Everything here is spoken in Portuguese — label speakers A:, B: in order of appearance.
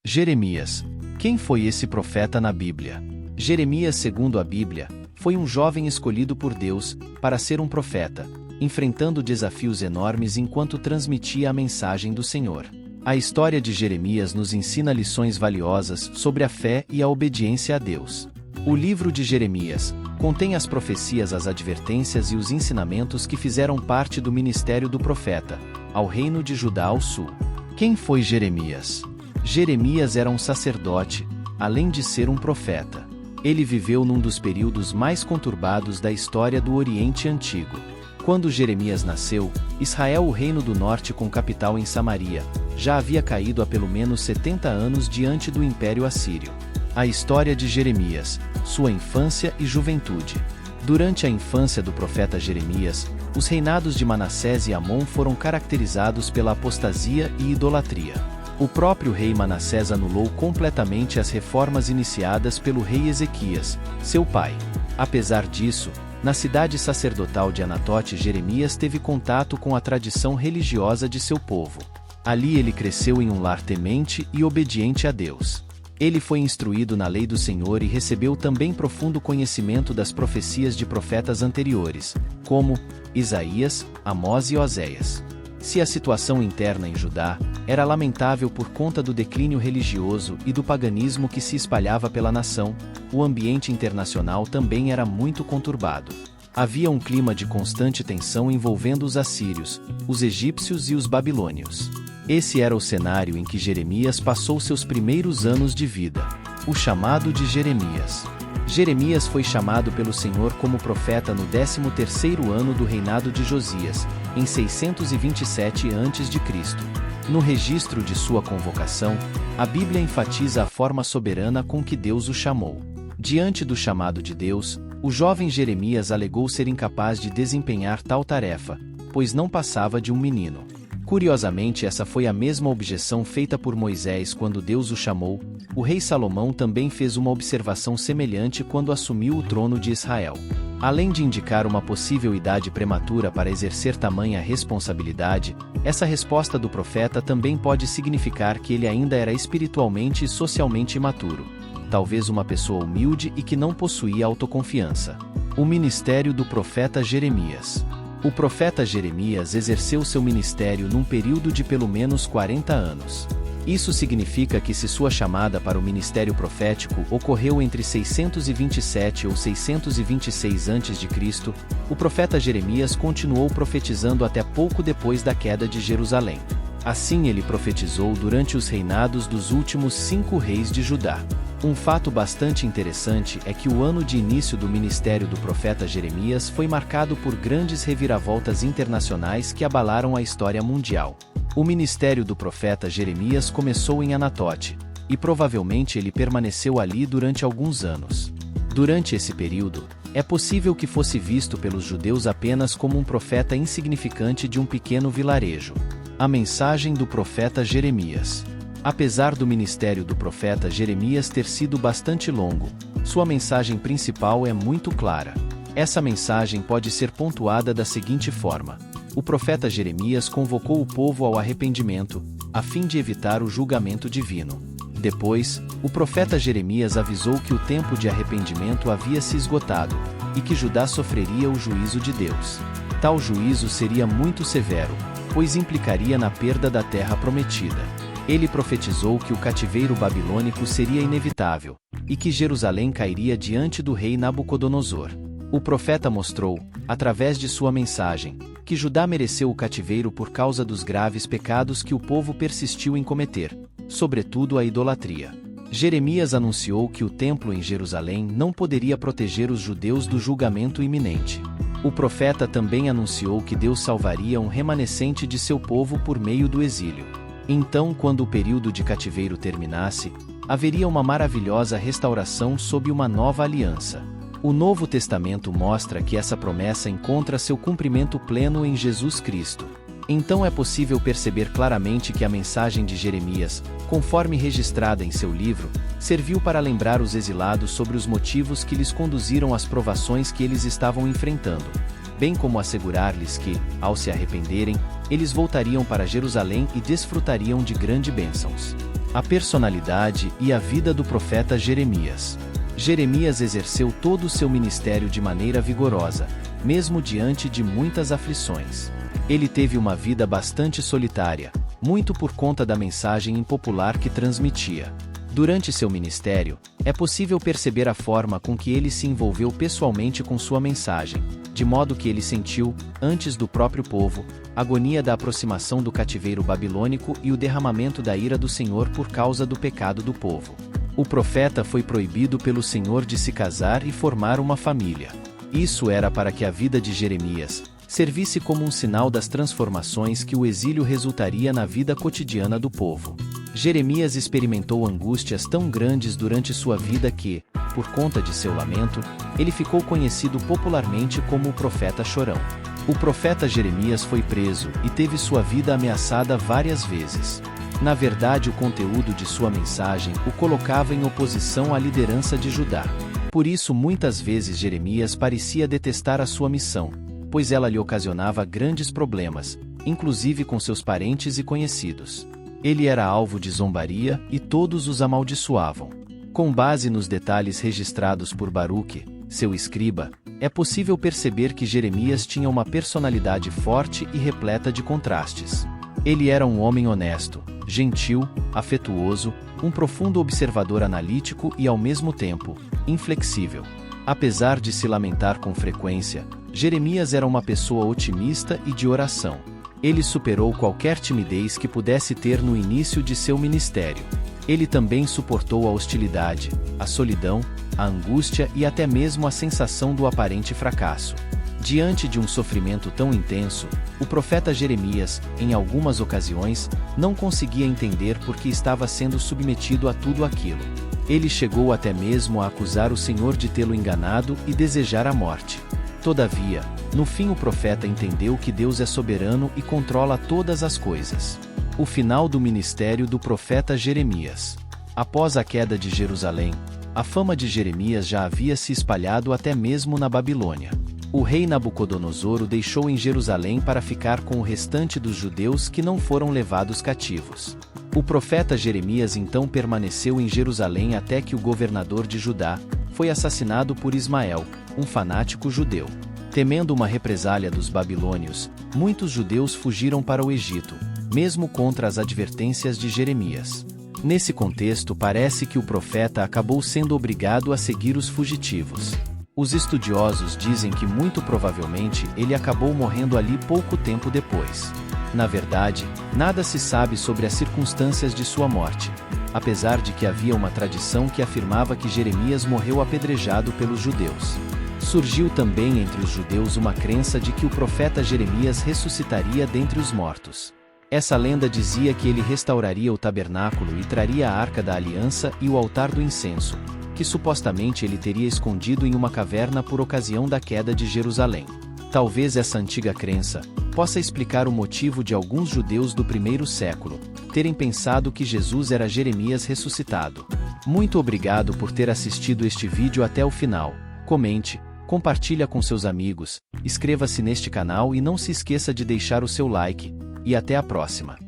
A: Jeremias. Quem foi esse profeta na Bíblia? Jeremias, segundo a Bíblia, foi um jovem escolhido por Deus para ser um profeta, enfrentando desafios enormes enquanto transmitia a mensagem do Senhor. A história de Jeremias nos ensina lições valiosas sobre a fé e a obediência a Deus. O livro de Jeremias contém as profecias, as advertências e os ensinamentos que fizeram parte do ministério do profeta, ao reino de Judá ao sul. Quem foi Jeremias? Jeremias era um sacerdote, além de ser um profeta. Ele viveu num dos períodos mais conturbados da história do Oriente Antigo. Quando Jeremias nasceu, Israel, o reino do norte com capital em Samaria, já havia caído há pelo menos 70 anos diante do Império Assírio. A história de Jeremias, sua infância e juventude. Durante a infância do profeta Jeremias, os reinados de Manassés e Amon foram caracterizados pela apostasia e idolatria. O próprio rei Manassés anulou completamente as reformas iniciadas pelo rei Ezequias, seu pai. Apesar disso, na cidade sacerdotal de Anatote, Jeremias teve contato com a tradição religiosa de seu povo. Ali ele cresceu em um lar temente e obediente a Deus. Ele foi instruído na lei do Senhor e recebeu também profundo conhecimento das profecias de profetas anteriores, como Isaías, Amós e Oséias. Se a situação interna em Judá era lamentável por conta do declínio religioso e do paganismo que se espalhava pela nação, o ambiente internacional também era muito conturbado. Havia um clima de constante tensão envolvendo os assírios, os egípcios e os babilônios. Esse era o cenário em que Jeremias passou seus primeiros anos de vida. O chamado de Jeremias. Jeremias foi chamado pelo Senhor como profeta no 13º ano do reinado de Josias, em 627 a.C. No registro de sua convocação, a Bíblia enfatiza a forma soberana com que Deus o chamou. Diante do chamado de Deus, o jovem Jeremias alegou ser incapaz de desempenhar tal tarefa, pois não passava de um menino. Curiosamente, essa foi a mesma objeção feita por Moisés quando Deus o chamou. O rei Salomão também fez uma observação semelhante quando assumiu o trono de Israel. Além de indicar uma possível idade prematura para exercer tamanha responsabilidade, essa resposta do profeta também pode significar que ele ainda era espiritualmente e socialmente imaturo. Talvez uma pessoa humilde e que não possuía autoconfiança. O ministério do profeta Jeremias. O profeta Jeremias exerceu seu ministério num período de pelo menos 40 anos. Isso significa que se sua chamada para o ministério profético ocorreu entre 627 ou 626 a.C., o profeta Jeremias continuou profetizando até pouco depois da queda de Jerusalém. Assim ele profetizou durante os reinados dos últimos 5 reis de Judá. Um fato bastante interessante é que o ano de início do ministério do profeta Jeremias foi marcado por grandes reviravoltas internacionais que abalaram a história mundial. O ministério do profeta Jeremias começou em Anatote, e provavelmente ele permaneceu ali durante alguns anos. Durante esse período, é possível que fosse visto pelos judeus apenas como um profeta insignificante de um pequeno vilarejo. A mensagem do profeta Jeremias. Apesar do ministério do profeta Jeremias ter sido bastante longo, sua mensagem principal é muito clara. Essa mensagem pode ser pontuada da seguinte forma: o profeta Jeremias convocou o povo ao arrependimento, a fim de evitar o julgamento divino. Depois, o profeta Jeremias avisou que o tempo de arrependimento havia se esgotado, e que Judá sofreria o juízo de Deus. Tal juízo seria muito severo, pois implicaria na perda da terra prometida. Ele profetizou que o cativeiro babilônico seria inevitável, e que Jerusalém cairia diante do rei Nabucodonosor. O profeta mostrou, através de sua mensagem, que Judá mereceu o cativeiro por causa dos graves pecados que o povo persistiu em cometer, sobretudo a idolatria. Jeremias anunciou que o templo em Jerusalém não poderia proteger os judeus do julgamento iminente. O profeta também anunciou que Deus salvaria um remanescente de seu povo por meio do exílio. Então, quando o período de cativeiro terminasse, haveria uma maravilhosa restauração sob uma nova aliança. O Novo Testamento mostra que essa promessa encontra seu cumprimento pleno em Jesus Cristo. Então é possível perceber claramente que a mensagem de Jeremias, conforme registrada em seu livro, serviu para lembrar os exilados sobre os motivos que lhes conduziram às provações que eles estavam enfrentando, bem como assegurar-lhes que, ao se arrependerem, eles voltariam para Jerusalém e desfrutariam de grandes bênçãos. A personalidade e a vida do profeta Jeremias. Jeremias exerceu todo o seu ministério de maneira vigorosa, mesmo diante de muitas aflições. Ele teve uma vida bastante solitária, muito por conta da mensagem impopular que transmitia. Durante seu ministério, é possível perceber a forma com que ele se envolveu pessoalmente com sua mensagem, de modo que ele sentiu, antes do próprio povo, a agonia da aproximação do cativeiro babilônico e o derramamento da ira do Senhor por causa do pecado do povo. O profeta foi proibido pelo Senhor de se casar e formar uma família. Isso era para que a vida de Jeremias servisse como um sinal das transformações que o exílio resultaria na vida cotidiana do povo. Jeremias experimentou angústias tão grandes durante sua vida que, por conta de seu lamento, ele ficou conhecido popularmente como o profeta chorão. O profeta Jeremias foi preso e teve sua vida ameaçada várias vezes. Na verdade, o conteúdo de sua mensagem o colocava em oposição à liderança de Judá. Por isso, muitas vezes Jeremias parecia detestar a sua missão, pois ela lhe ocasionava grandes problemas, inclusive com seus parentes e conhecidos. Ele era alvo de zombaria e todos os amaldiçoavam. Com base nos detalhes registrados por Baruque, seu escriba, é possível perceber que Jeremias tinha uma personalidade forte e repleta de contrastes. Ele era um homem honesto, gentil, afetuoso, um profundo observador analítico e, ao mesmo tempo, inflexível. Apesar de se lamentar com frequência, Jeremias era uma pessoa otimista e de oração. Ele superou qualquer timidez que pudesse ter no início de seu ministério. Ele também suportou a hostilidade, a solidão, a angústia e até mesmo a sensação do aparente fracasso. Diante de um sofrimento tão intenso, o profeta Jeremias, em algumas ocasiões, não conseguia entender por que estava sendo submetido a tudo aquilo. Ele chegou até mesmo a acusar o Senhor de tê-lo enganado e desejar a morte. Todavia, no fim o profeta entendeu que Deus é soberano e controla todas as coisas. O final do ministério do profeta Jeremias. Após a queda de Jerusalém, a fama de Jeremias já havia se espalhado até mesmo na Babilônia. O rei Nabucodonosor o deixou em Jerusalém para ficar com o restante dos judeus que não foram levados cativos. O profeta Jeremias então permaneceu em Jerusalém até que o governador de Judá foi assassinado por Ismael, um fanático judeu. Temendo uma represália dos babilônios, muitos judeus fugiram para o Egito, mesmo contra as advertências de Jeremias. Nesse contexto, parece que o profeta acabou sendo obrigado a seguir os fugitivos. Os estudiosos dizem que muito provavelmente ele acabou morrendo ali pouco tempo depois. Na verdade, nada se sabe sobre as circunstâncias de sua morte, apesar de que havia uma tradição que afirmava que Jeremias morreu apedrejado pelos judeus. Surgiu também entre os judeus uma crença de que o profeta Jeremias ressuscitaria dentre os mortos. Essa lenda dizia que ele restauraria o tabernáculo e traria a arca da aliança e o altar do incenso, que supostamente ele teria escondido em uma caverna por ocasião da queda de Jerusalém. Talvez essa antiga crença possa explicar o motivo de alguns judeus do primeiro século terem pensado que Jesus era Jeremias ressuscitado. Muito obrigado por ter assistido este vídeo até o final. Comente, compartilhe com seus amigos, inscreva-se neste canal e não se esqueça de deixar o seu like. E até a próxima.